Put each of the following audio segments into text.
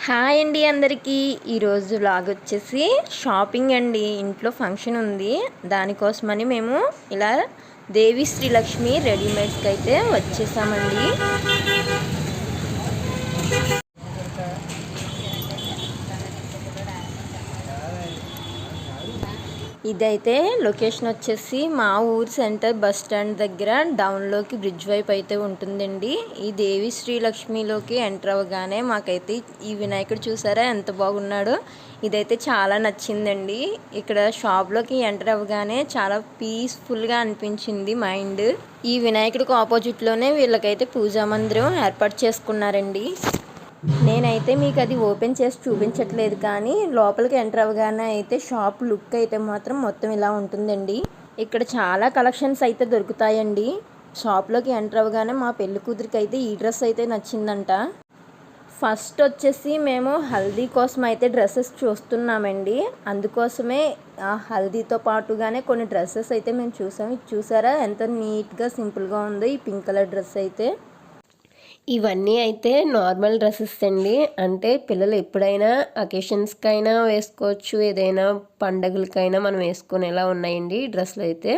Hi అండి అందరికీ. ఈరోజు వ్లాగ్ వచ్చేసి షాపింగ్ అండి. ఇంట్లో ఫంక్షన్ ఉంది, దానికోసమని మేము ఇలా దేవి శ్రీలక్ష్మి రెడీమేడ్స్కి అయితే వచ్చేసామండి. ఇదైతే లొకేషన్ వచ్చేసి మా ఊరు సెంటర్ బస్ స్టాండ్ దగ్గర డౌన్లోకి బ్రిడ్జ్ వైపు అయితే ఉంటుందండి. ఈ దేవి శ్రీలక్ష్మిలోకి ఎంటర్ అవ్వగానే మాకైతే ఈ వినాయకుడు చూసారా ఎంత బాగున్నాడో. ఇదైతే చాలా నచ్చిందండి. ఇక్కడ షాప్లోకి ఎంటర్ అవ్వగానే చాలా పీస్ఫుల్గా అనిపించింది మైండ్. ఈ వినాయకుడికి ఆపోజిట్లోనే వీళ్ళకైతే పూజా మందిరం ఏర్పాటు చేసుకున్నారండి. నేనైతే మీకు అది ఓపెన్ చేసి చూపించట్లేదు, కానీ లోపలికి ఎంటర్ అవ్వగానే అయితే షాప్ లుక్ అయితే మాత్రం మొత్తం ఇలా ఉంటుందండి. ఇక్కడ చాలా కలెక్షన్స్ అయితే దొరుకుతాయండి. షాప్లోకి ఎంటర్ అవ్వగానే మా పెళ్లి కూతురికి అయితే ఈ డ్రెస్ అయితే నచ్చిందంట. ఫస్ట్ వచ్చేసి మేము హల్దీ కోసం అయితే డ్రెస్సెస్ చూస్తున్నామండి. అందుకోసమే ఆ హల్దీతో పాటుగానే కొన్ని డ్రెస్సెస్ అయితే మేము చూసాము. ఇది చూసారా ఎంత నీట్గా సింపుల్గా ఉందో ఈ పింక్ కలర్ డ్రెస్ అయితే. ఇవన్నీ అయితే నార్మల్ డ్రెస్సెస్ అండి. అంటే పిల్లలు ఎప్పుడైనా అకేషన్స్కైనా వేసుకోవచ్చు, ఏదైనా పండగలకైనా మనం వేసుకునేలా ఉన్నాయండి డ్రెస్సులు అయితే.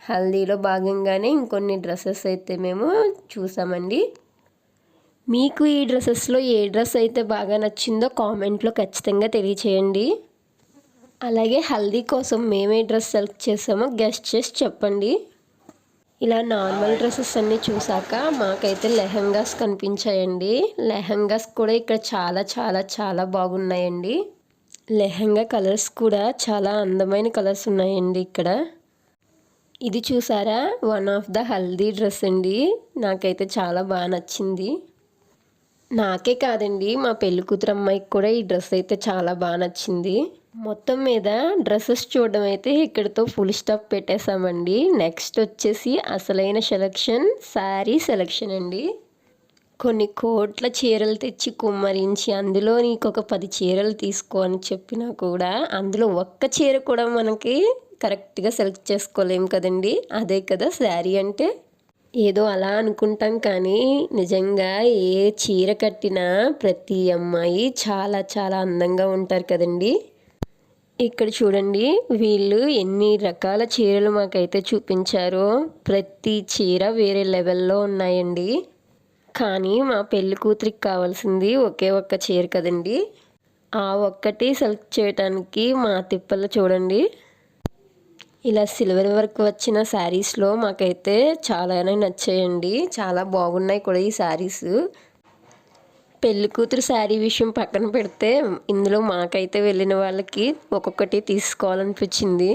హల్దీలో భాగంగానే ఇంకొన్ని డ్రెస్సెస్ అయితే మేము చూసామండి. మీకు ఈ డ్రెస్సెస్లో ఏ డ్రెస్ అయితే బాగా నచ్చిందో కామెంట్లో ఖచ్చితంగా తెలియచేయండి. అలాగే హల్దీ కోసం మేమే డ్రెస్ సెలెక్ట్ చేసామో గెస్ట్ చేసి చెప్పండి. ఇలా నార్మల్ డ్రెస్సెస్ అన్నీ చూసాక మాకైతే లెహంగాస్ కనిపించాయండి. లెహంగాస్ కూడా ఇక్కడ చాలా చాలా చాలా బాగున్నాయండి. లెహంగా కలర్స్ కూడా చాలా అందమైన కలర్స్ ఉన్నాయండి ఇక్కడ. ఇది చూసారా, one of the haldi dress అండి. నాకైతే చాలా బాగా నచ్చింది. నాకే కాదండి, మా పెళ్లి కూతురు అమ్మాయికి కూడా ఈ డ్రెస్ అయితే చాలా బాగా నచ్చింది. మొత్తం మీద డ్రెస్సెస్ చూడడం అయితే ఇక్కడితో ఫుల్ స్టాప్ పెట్టేశామండి. నెక్స్ట్ వచ్చేసి అసలైన సెలెక్షన్ శారీ సెలెక్షన్ అండి. కొన్ని కోట్ల చీరలు తెచ్చి కుమ్మరించి అందులో నీకు ఒక 10 చీరలు తీసుకో అని చెప్పినా కూడా అందులో ఒక్క చీర కూడా మనకి కరెక్ట్గా సెలెక్ట్ చేసుకోలేము కదండి. అదే కదా శారీ అంటే. ఏదో అలా అనుకుంటాం, కానీ నిజంగా ఏ చీర కట్టినా ప్రతి అమ్మాయి చాలా చాలా అందంగా ఉంటారు కదండి. ఇక్కడ చూడండి, వీళ్ళు ఎన్ని రకాల చీరలు మాకైతే చూపించారో. ప్రతి చీర వేరే లెవెల్లో ఉన్నాయండి. కానీ మా పెళ్లి కూతురికి కావాల్సింది ఒకే ఒక్క చీర కదండి. ఆ ఒక్కటి సెలెక్ట్ చేయడానికి మా తిప్పలు చూడండి. ఇలా సిల్వర్ వర్క్ వచ్చిన శారీస్లో మాకైతే చాలానే నచ్చాయండి. చాలా బాగున్నాయి కూడా ఈ శారీస్. పెళ్లి కూతురు శారీ విషయం పక్కన పెడితే ఇందులో మాకైతే వెళ్ళిన వాళ్ళకి ఒక్కొక్కటి తీసుకోవాలనిపించింది.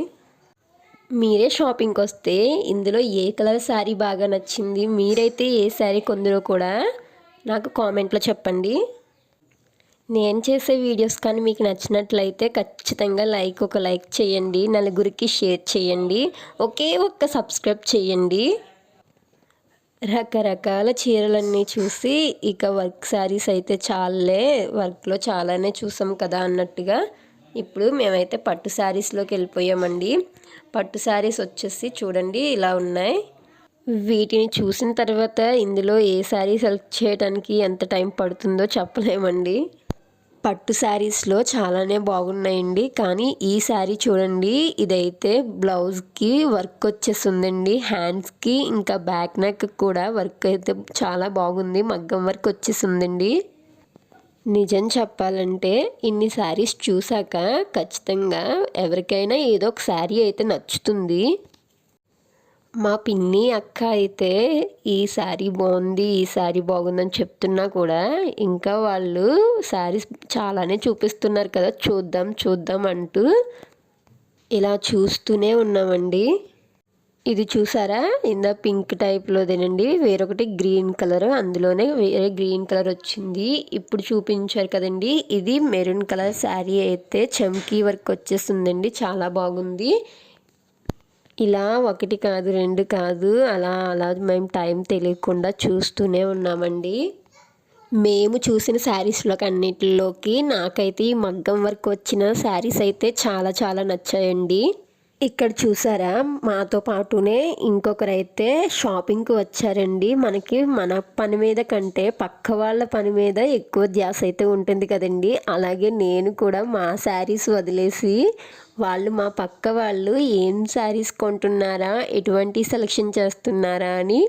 మీరే షాపింగ్కి వస్తే ఇందులో ఏ కలర్ శారీ బాగా నచ్చింది, మీరైతే ఏ శారీ కొందరో కూడా నాకు కామెంట్లో చెప్పండి. నేను చేసే వీడియోస్ కానీ మీకు నచ్చినట్లయితే ఖచ్చితంగా ఒక లైక్ చేయండి, నలుగురికి షేర్ చేయండి, ఒకే ఒక్క సబ్స్క్రైబ్ చేయండి. రకరకాల చీరలన్నీ చూసి ఇక వర్క్ శారీస్ అయితే చాలే, వర్క్లో చాలానే చూసాం కదా అన్నట్టుగా ఇప్పుడు మేమైతే పట్టు శారీస్లోకి వెళ్ళిపోయామండి. పట్టు శారీస్ వచ్చేసి చూడండి ఇలా ఉన్నాయి. వీటిని చూసిన తర్వాత ఇందులో ఏ శారీ సెలెక్ట్ చేయడానికి ఎంత టైం పడుతుందో చెప్పలేమండి. పట్టు శారీస్లో చాలానే బాగున్నాయండి. కానీ ఈ శారీ చూడండి, ఇదైతే బ్లౌజ్కి వర్క్ వచ్చేసిందండి. హ్యాండ్స్కి ఇంకా బ్యాక్ నెక్ కూడా వర్క్ అయితే చాలా బాగుంది. మగ్గం వర్క్ వచ్చేసిందండి. నిజం చెప్పాలంటే ఇన్ని శారీస్ చూసాక ఖచ్చితంగా ఎవరికైనా ఏదో ఒక శారీ అయితే నచ్చుతుంది. మా పిన్ని అక్క అయితే ఈ శారీ బాగుంది, ఈ శారీ బాగుందని చెప్తున్నా కూడా ఇంకా వాళ్ళు శారీస్ చాలానే చూపిస్తున్నారు కదా, చూద్దాం చూద్దాం అంటూ ఇలా చూస్తూనే ఉన్నామండి. ఇది చూసారా, ఇందా పింక్ టైప్లోదేనండి, వేరొకటి గ్రీన్ కలర్, అందులోనే వేరే గ్రీన్ కలర్ వచ్చింది. ఇప్పుడు చూపించారు కదండి, ఇది మెరూన్ కలర్ శారీ అయితే చమ్కీ వర్క్ వచ్చేస్తుందండి, చాలా బాగుంది. ఇలా ఒకటి కాదు రెండు కాదు అలా అలా మేము టైం తెలియకుండా చూస్తూనే ఉన్నామండి. మేము చూసిన శారీస్లోకి అన్నిటిలోకి నాకైతే ఈ మగ్గం వర్క్ వచ్చిన శారీస్ అయితే చాలా చాలా నచ్చాయండి. ఇక్కడ చూసారా, మాతో పాటునే ఇంకొకరైతే షాపింగ్కి వచ్చారండి. మనకి మన పని మీద కంటే పక్క వాళ్ళ పని మీద ఎక్కువ ధ్యాస అయితే ఉంటుంది కదండి. అలాగే నేను కూడా మా శారీస్ వదిలేసి మా పక్క వాళ్ళు ఏం శారీస్ కొంటున్నారా, ఎటువంటి సెలెక్షన్ చేస్తున్నారా అని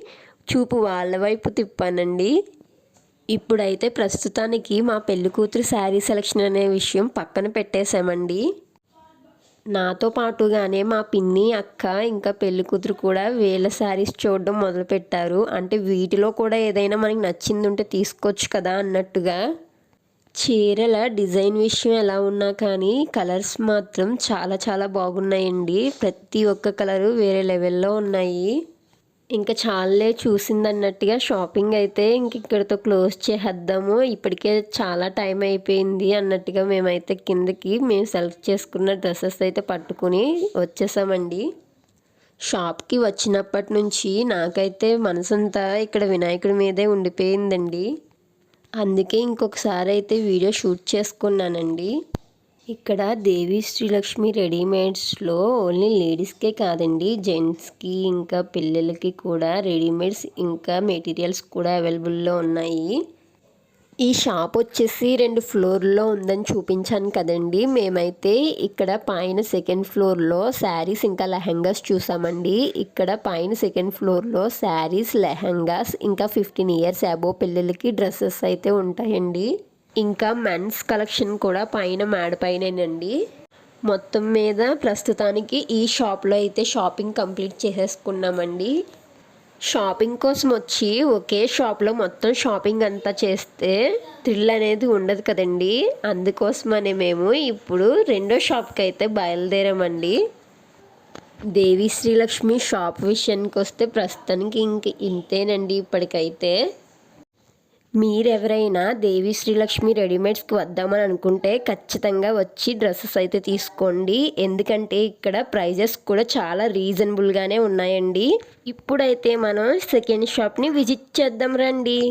చూపు వాళ్ళ వైపు తిప్పానండి. ఇప్పుడైతే ప్రస్తుతానికి మా పెళ్లి కూతురు శారీ సెలెక్షన్ అనే విషయం పక్కన పెట్టేశామండి. నాతో పాటుగానే మా పిన్ని, అక్క ఇంకా పెళ్లి కూతురు కూడా వీళ్ళ శారీస్ చూడడం మొదలుపెట్టారు. అంటే వీటిలో కూడా ఏదైనా మనకి నచ్చింది ఉంటే తీసుకోవచ్చు కదా అన్నట్టుగా. చీరల డిజైన్ విషయం ఎలా ఉన్నా కానీ కలర్స్ మాత్రం చాలా చాలా బాగున్నాయండి. ప్రతి ఒక్క కలరు వేరే లెవెల్లో ఉన్నాయి. ఇంకా చాలే చూసిందన్నట్టుగా షాపింగ్ అయితే ఇక్కడితో క్లోజ్ చేసేద్దాము, ఇప్పటికే చాలా టైం అయిపోయింది అన్నట్టుగా మేమైతే కిందకి మేము సెలెక్ట్ చేసుకున్న డ్రెస్సెస్ అయితే పట్టుకుని వచ్చేసామండి. షాప్కి వచ్చినప్పటి నుంచి నాకైతే మనసంతా ఇక్కడ వినాయకుడి మీదే ఉండిపోయిందండి. అందుకే ఇంకొకసారి అయితే వీడియో షూట్ చేసుకున్నానండి. ఇక్కడ దేవి శ్రీలక్ష్మి రెడీమేడ్స్లో ఓన్లీ లేడీస్కే కాదండి, జెంట్స్కి ఇంకా పిల్లలకి కూడా రెడీమేడ్స్ ఇంకా మెటీరియల్స్ కూడా అవైలబుల్లో ఉన్నాయి. ఈ షాప్ వచ్చేసి 2 ఫ్లోర్లో ఉందని చూపించాను కదండి. మేమైతే ఇక్కడ పైన సెకండ్ ఫ్లోర్లో శారీస్ ఇంకా లెహంగాస్ చూసామండి. ఇక్కడ పైన సెకండ్ ఫ్లోర్లో శారీస్, లెహంగాస్ ఇంకా 15 ఇయర్స్ అబోవ్ పిల్లలకి డ్రెస్సెస్ అయితే ఉంటాయండి. ఇంకా మెన్స్ కలెక్షన్ కూడా పైన మేడపైనేనండి. మొత్తం మీద ప్రస్తుతానికి ఈ షాప్లో అయితే షాపింగ్ కంప్లీట్ చేసేసుకున్నామండి. షాపింగ్ కోసం వచ్చి ఒకే షాప్లో మొత్తం షాపింగ్ అంతా చేస్తే థ్రిల్ అనేది ఉండదు కదండి. అందుకోసమనే మేము ఇప్పుడు రెండో షాప్కి అయితే బయలుదేరామండి. దేవి శ్రీలక్ష్మి షాప్ విషయానికి వస్తే ప్రస్తుతానికి ఇంతేనండి ఇప్పటికైతే. మీరెవరైనా దేవి శ్రీలక్ష్మి రెడీమేడ్స్కి వద్దామని అనుకుంటే ఖచ్చితంగా వచ్చి డ్రెస్సెస్ అయితే తీసుకోండి. ఎందుకంటే ఇక్కడ ప్రైజెస్ కూడా చాలా రీజనబుల్గానే ఉన్నాయండి. ఇప్పుడైతే మనం సెకండ్ షాప్ని విజిట్ చేద్దాం రండి.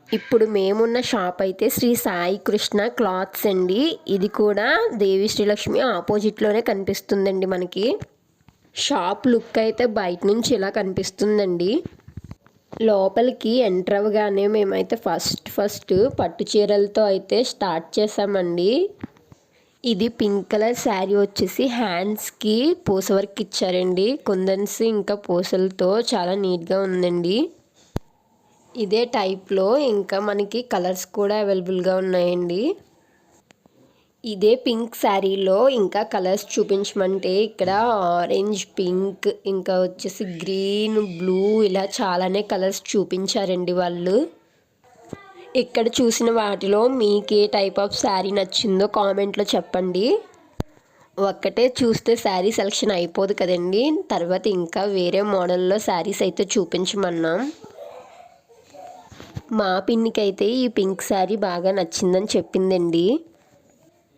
ఇప్పుడు మేమున్న షాప్ అయితే శ్రీ సాయి కృష్ణ క్లాత్స్ అండి. ఇది కూడా దేవి శ్రీలక్ష్మి ఆపోజిట్లోనే కనిపిస్తుందండి మనకి. షాప్ లుక్ అయితే బయట నుంచి ఇలా కనిపిస్తుందండి. లోపలికి ఎంటర్ అవ్వగానే మేమైతే ఫస్ట్ పట్టు చీరలతో అయితే స్టార్ట్ చేసామండి. ఇది పింక్ కలర్ శారీ వచ్చేసి హ్యాండ్స్కి పూస వర్క్ ఇచ్చారండి. కుందన్స్ ఇంకా పూసలతో చాలా నీట్గా ఉందండి. ఇదే టైప్లో ఇంకా మనకి కలర్స్ కూడా అవైలబుల్గా ఉన్నాయండి. ఇదే పింక్ శారీలో ఇంకా కలర్స్ చూపించమంటే ఇక్కడ ఆరెంజ్, పింక్ ఇంకా వచ్చేసి గ్రీన్, బ్లూ ఇలా చాలానే కలర్స్ చూపించారండి వాళ్ళు. ఇక్కడ చూసిన వాటిలో మీకు ఏ టైప్ ఆఫ్ శారీ నచ్చిందో కామెంట్లో చెప్పండి. ఒక్కటే చూస్తే శారీ సెలెక్షన్ అయిపోదు కదండి. తర్వాత ఇంకా వేరే మోడల్లో శారీస్ అయితే చూపించమన్నాం. మా పిన్నికి అయితే ఈ పింక్ శారీ బాగా నచ్చిందని చెప్పిందండి.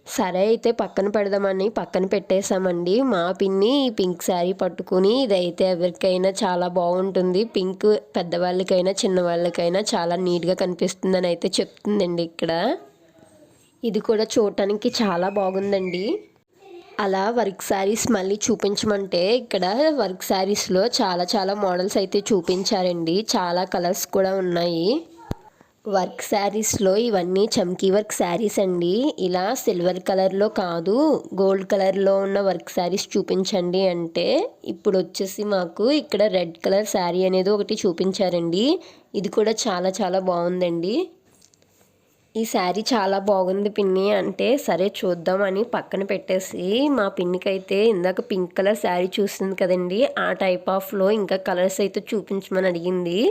సరే అయితే పక్కన పెడదామని పక్కన పెట్టేశామండి. మా పిన్ని ఈ పింక్ శారీ పట్టుకుని ఇదైతే ఎవరికైనా చాలా బాగుంటుంది, పింక్ పెద్దవాళ్ళకైనా చిన్నవాళ్ళకైనా చాలా నీట్గా కనిపిస్తుందని అయితే చెప్తుందండి. ఇక్కడ ఇది కూడా చూడటానికి చాలా బాగుందండి. అలా వర్క్ శారీస్ మళ్ళీ చూపించమంటే ఇక్కడ వర్క్ శారీస్లో చాలా చాలా మోడల్స్ అయితే చూపించారండి. చాలా కలర్స్ కూడా ఉన్నాయి. వర్క్ శారీస్లో ఇవన్నీ చమ్కీ వర్క్ శారీస్ అండి. ఇలా సిల్వర్ కలర్లో కాదు, గోల్డ్ కలర్లో ఉన్న వర్క్ శారీస్ చూపించండి అంటే ఇప్పుడు వచ్చేసి మాకు ఇక్కడ రెడ్ కలర్ శారీ అనేది ఒకటి చూపించారండి. ఇది కూడా చాలా చాలా బాగుందండి. ఈ శారీ చాలా బాగుంది పిన్ని అంటే సరే చూద్దామని పక్కన పెట్టేసి మా పిన్నికైతే ఇందాక పింక్ కలర్ శారీ చూస్తుంది కదండి, ఆ టైప్ ఆఫ్లో ఇంకా కలర్స్ అయితే చూపించమని అడిగింది.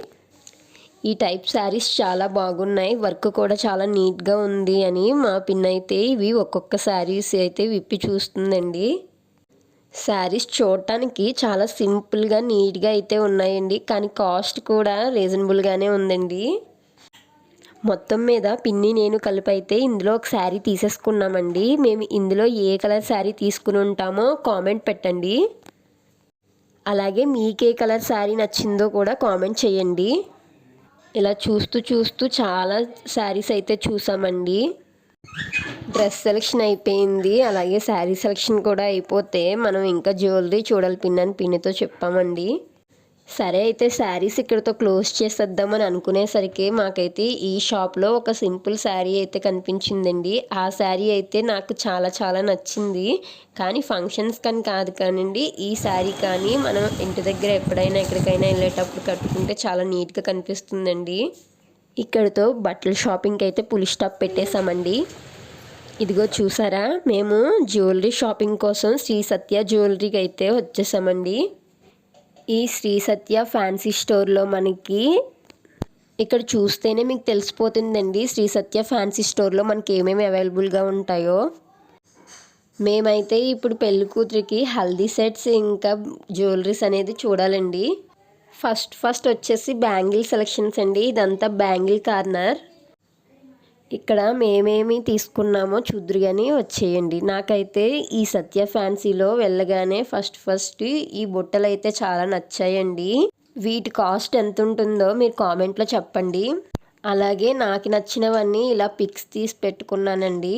ఈ టైప్ శారీస్ చాలా బాగున్నాయి, వర్క్ కూడా చాలా నీట్గా ఉంది అని మా పిన్ అయితే ఇవి ఒక్కొక్క శారీస్ అయితే విప్పి చూస్తుందండి. శారీస్ చూడటానికి చాలా సింపుల్గా నీట్గా అయితే ఉన్నాయండి, కానీ కాస్ట్ కూడా రీజనబుల్గానే ఉందండి. మొత్తం మీద పిన్ని నేను కలిపి అయితే ఇందులో ఒక శారీ తీసేసుకున్నామండి. మేము ఇందులో ఏ కలర్ శారీ తీసుకుని ఉంటామో కామెంట్ పెట్టండి. అలాగే మీకే కలర్ శారీ నచ్చిందో కూడా కామెంట్ చేయండి. ఇలా చూస్తూ చాలా శారీస్ అయితే చూసామండి. డ్రెస్ సెలెక్షన్ అయిపోయింది, అలాగే శారీ సెలెక్షన్ కూడా అయిపోతే మనం ఇంకా జ్యువెలరీ చూడాలి పిన్నితో చెప్పామండి. సరే అయితే శారీస్ ఇక్కడితో క్లోజ్ చేసేద్దామని అనుకునేసరికి మాకైతే ఈ షాప్లో ఒక సింపుల్ శారీ అయితే కనిపించిందండి. ఆ శారీ అయితే నాకు చాలా చాలా నచ్చింది. కానీ ఫంక్షన్స్ కానీ కాదు కానండి, ఈ శారీ కానీ మనం ఇంటి దగ్గర ఎప్పుడైనా ఎక్కడికైనా వెళ్ళేటప్పుడు కట్టుకుంటే చాలా నీట్గా కనిపిస్తుందండి. ఇక్కడితో బట్టల షాపింగ్కి అయితే పులి స్టాప్ పెట్టేశామండి. ఇదిగో చూసారా, మేము జ్యువెలరీ షాపింగ్ కోసం శ్రీ సత్య జ్యువెలరీకి అయితే వచ్చేసామండి. ఈ శ్రీ సత్య ఫ్యాన్సీ స్టోర్లో మనకి ఇక్కడ చూస్తేనే మీకు తెలిసిపోతుందండి శ్రీ సత్య ఫ్యాన్సీ స్టోర్లో మనకి ఏమేమి అవైలబుల్గా ఉంటాయో. మేమైతే ఇప్పుడు పెళ్లి కూతురికి హల్దీ సెట్స్ ఇంకా జ్యువెలరీస్ అనేది చూడాలండి. ఫస్ట్ వచ్చేసి బ్యాంగిల్ సెలెక్షన్స్ అండి. ఇదంతా బ్యాంగిల్ కార్నర్. ఇక్కడ మేమేమి తీసుకున్నామో చూద్దరు కానీ వచ్చేయండి. నాకైతే ఈ సత్య ఫ్యాన్సీలో వెళ్ళగానే ఫస్ట్ ఈ బుట్టలు అయితే చాలా నచ్చాయండి. వీటి కాస్ట్ ఎంత ఉంటుందో మీరు కామెంట్లో చెప్పండి. అలాగే నాకు నచ్చినవన్నీ ఇలా పిక్స్ తీసి పెట్టుకున్నానండి.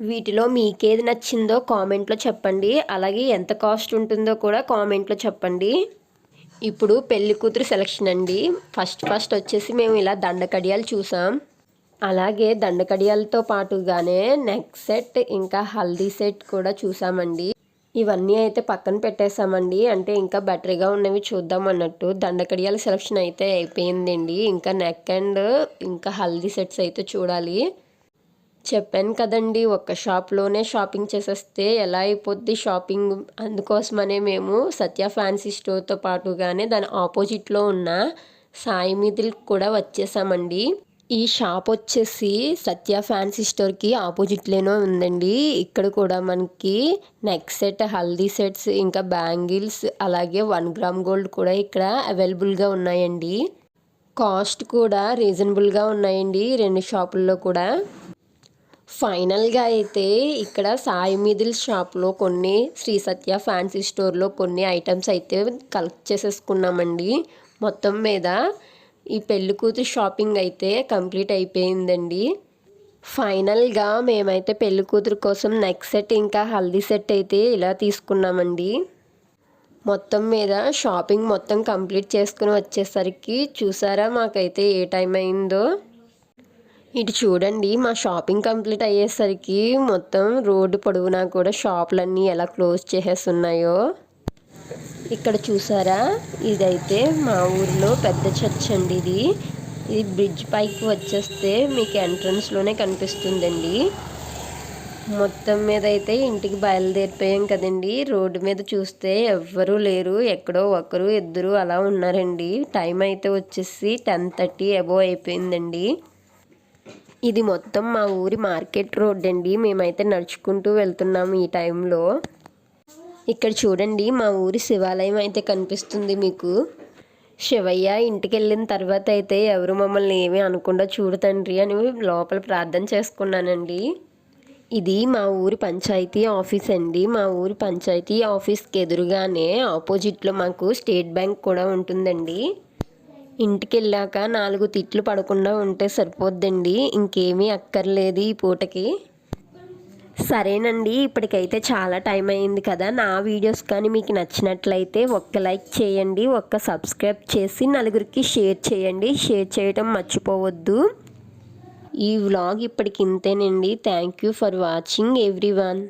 వీటిలో మీకేది నచ్చిందో కామెంట్లో చెప్పండి. అలాగే ఎంత కాస్ట్ ఉంటుందో కూడా కామెంట్లో చెప్పండి. ఇప్పుడు పెళ్లి కూతురు సెలెక్షన్ అండి. ఫస్ట్ వచ్చేసి మేము ఇలా దండకడియాలు చూసాం. అలాగే దండకడియాలతో పాటుగానే నెక్ సెట్ ఇంకా హల్దీ సెట్ కూడా చూసామండి. ఇవన్నీ అయితే పక్కన పెట్టేసామండి. అంటే ఇంకా బెటర్గా ఉన్నవి చూద్దాం అన్నట్టు. దండకడియాల సెలెక్షన్ అయితే అయిపోయిందండి. ఇంకా నెక్ అండ్ ఇంకా హల్దీ సెట్స్ అయితే చూడాలి. చెప్పాను కదండి, ఒక్క షాప్లోనే షాపింగ్ చేసేస్తే ఎలా అయిపోద్ది షాపింగ్. అందుకోసమనే మేము సత్య ఫ్యాన్సీ స్టోర్తో పాటుగానే దాని ఆపోజిట్లో ఉన్న సాయి మిదిల్కి కూడా వచ్చేసామండి. ఈ షాప్ వచ్చేసి సత్య ఫ్యాన్సీ స్టోర్కి ఆపోజిట్లోనే ఉందండి. ఇక్కడ కూడా మనకి నెక్ సెట్, హల్దీ సెట్స్ ఇంకా బ్యాంగిల్స్ అలాగే 1 గ్రామ్ గోల్డ్ కూడా ఇక్కడ అవైలబుల్గా ఉన్నాయండి. కాస్ట్ కూడా రీజనబుల్గా ఉన్నాయండి 2 షాపుల్లో కూడా. ఫైనల్గా అయితే ఇక్కడ సాయి మిదిల్ షాప్లో కొన్ని, శ్రీ సత్య ఫ్యాన్సీ స్టోర్లో కొన్ని ఐటమ్స్ అయితే కలెక్ట్ చేసేసుకున్నామండి. మొత్తం మీద ఈ పెళ్లి కూతురు షాపింగ్ అయితే కంప్లీట్ అయిపోయిందండి. ఫైనల్గా మేమైతే పెళ్లి కూతురు కోసం నెక్ సెట్ ఇంకా హల్దీ సెట్ అయితే ఇలా తీసుకున్నామండి. మొత్తం మీద షాపింగ్ మొత్తం కంప్లీట్ చేసుకుని వచ్చేసరికి చూసారా మాకైతే ఏ టైం అయిందో. ఇటు చూడండి, మా షాపింగ్ కంప్లీట్ అయ్యేసరికి మొత్తం రోడ్డు పొడవునా కూడా షాపులన్నీ ఎలా క్లోజ్ చేసేస్తున్నాయో. ఇక్కడ చూసారా, ఇదైతే మా ఊరిలో పెద్ద చర్చ్ అండి. ఇది బ్రిడ్జ్ పైకి వచ్చేస్తే మీకు ఎంట్రన్స్లోనే కనిపిస్తుందండి. మొత్తం మీద అయితే ఇంటికి బయలుదేరిపోయాం కదండి. రోడ్డు మీద చూస్తే ఎవ్వరూ లేరు, ఎక్కడో ఒకరు ఇద్దరు అలా ఉన్నారండి. టైం అయితే వచ్చేసి 10:30 అబోవ్ అయిపోయిందండి. ఇది మొత్తం మా ఊరి మార్కెట్ రోడ్ అండి. మేమైతే నడుచుకుంటూ వెళ్తున్నాము ఈ టైంలో. ఇక్కడ చూడండి, మా ఊరి శివాలయం అయితే కనిపిస్తుంది మీకు. శివయ్య ఇంటికి వెళ్ళిన తర్వాత అయితే ఎవరు మమ్మల్ని ఏమీ అనకుండా చూడు తండ్రి అని లోపల ప్రార్థన చేసుకున్నానండి. ఇది మా ఊరి పంచాయతీ ఆఫీస్ అండి. మా ఊరి పంచాయతీ ఆఫీస్కి ఎదురుగానే ఆపోజిట్లో మాకు స్టేట్ బ్యాంక్ కూడా ఉంటుందండి. ఇంటికి వెళ్ళాక 4 తిట్లు పడకుండా ఉంటే సరిపోద్దండి, ఇంకేమీ అక్కర్లేదు ఈ పూటకి. సరేనండి, ఇప్పటికైతే చాలా టైం అయింది కదా. నా వీడియోస్ కానీ మీకు నచ్చినట్లయితే ఒక్క లైక్ చేయండి, ఒక్క సబ్స్క్రైబ్ చేసి నలుగురికి షేర్ చేయండి. షేర్ చేయడం మర్చిపోవద్దు. ఈ వ్లాగ్ ఇప్పటికి ఇంతేనండి. Thank you for watching everyone.